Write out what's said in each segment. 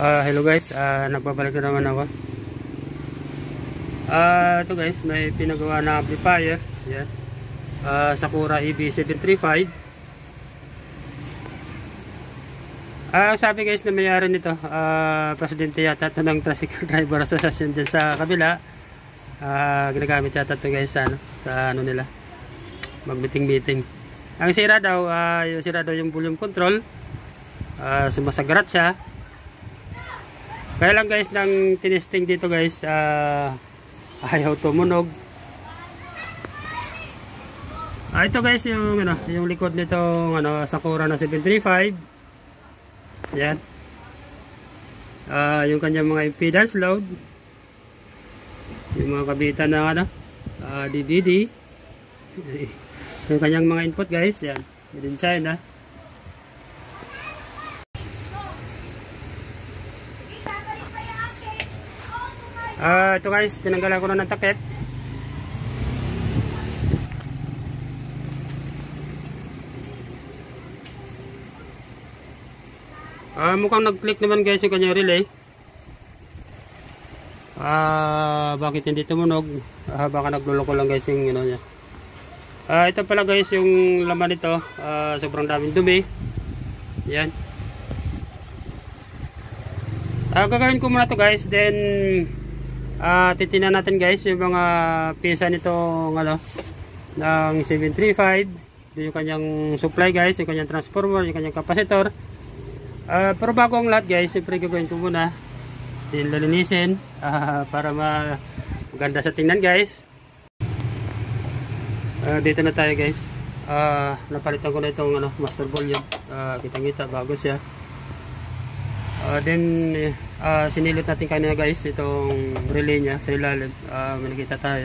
Hello guys, nagbabalik na naman ako. Ito guys, may pinagawa na amplifier. Yan. Sakura EB735. Sabi guys na may-ari nito, presidente yata ito ng Tricycle Driver Association dyan sa kabila. Ginagamit yata ito guys sa ano nila, mag-meeting. Ang sira daw, yung volume control. Sumasagarat siya. Kaya lang guys, nang tinesting dito guys, ayaw tumunog. Ito guys yung likod nitong Sakura na 735. Yan. Yung kanyang mga impedance load. Yung mga kabitan ng DVD. Yung kanyang mga input guys, yan. Made in China. Ito guys, tinanggalan ko na ng takip. Mukhang nag-click naman guys yung kanyang relay. Bakit hindi tumunog? Baka nagluloko lang guys yung niya. Ito pala guys yung laman nito. Sobrang daming dumi. Yan. Gagawin ko muna to guys, then titingnan natin guys yung mga pyesa nitong ng 735. Yung kanyang supply guys, yung kanyang transformer, yung kanyang capacitor. Pero bago ang lahat guys, siyempre gagawin ko muna, din lalinisin para maganda sa tingnan guys. Dito na tayo guys. Napalitan ko na itong master volume. Kitang-kita, bago siya. Then sinilot natin kanina guys itong relay niya sa ilalim. May nakita tayo,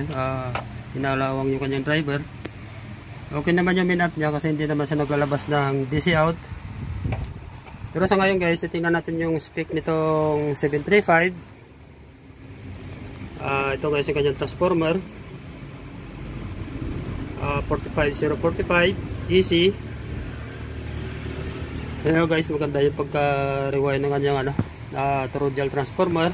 inalawang yung kanyang driver. Okay naman yung min up niya kasi hindi naman siya naglalabas ng DC out. Pero sa ngayon guys, titingnan natin yung spec nitong 735. Ito guys yung kanyang transformer, 45045 EC. Ayan guys, maganda yung pagka-rewind ng kanyang toroidal transformer.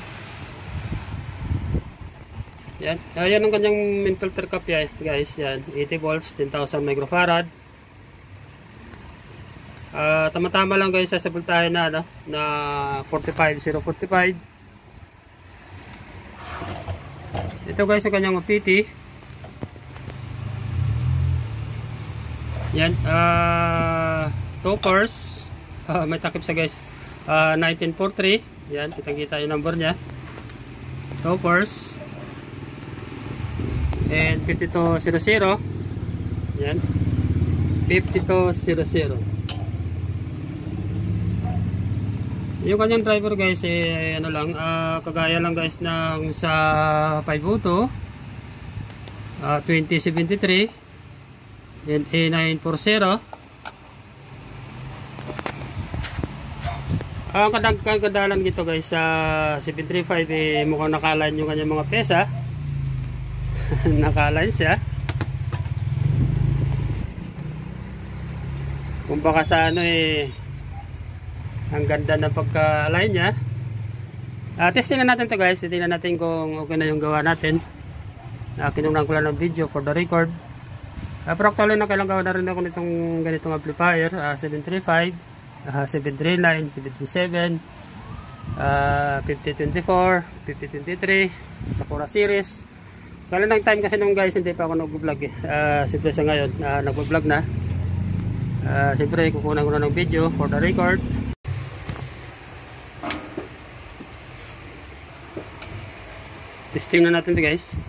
Yan. Ayan ang kanyang main filter cap guys. Yan, 80 volts, 10,000 microfarad. Tama-tama lang guys sa voltahe na 45045. Ito guys yung kanyang PT. Yan, toppers. May takip sa guys, 1943. Yan, kitang-kita yung number nya. Toppers. And 5200. Yan, 5200. Yung kanyang driver guys kagaya lang guys ng sa 502 2073 and A940. Ang kagadalan dito guys sa 735 mukhang nakaline yung kanyang mga pesa. Nakaline siya. Kung baka sa ang ganda na pagka-align niya. Testingan natin to guys. Titingnan natin kung okay na yung gawa natin. Kinunang ko lang ng video for the record. Pero actually nakailang gawa na rin ako nitong ganitong amplifier. 735, 739, 737, 5024, 5023, Sakura series. Kala ng time kasi nung guys hindi pa ako nag-vlog siyempre sa ngayon nag-vlog na. Siyempre kukunan ko na ng video for the record. Testing na natin ito guys.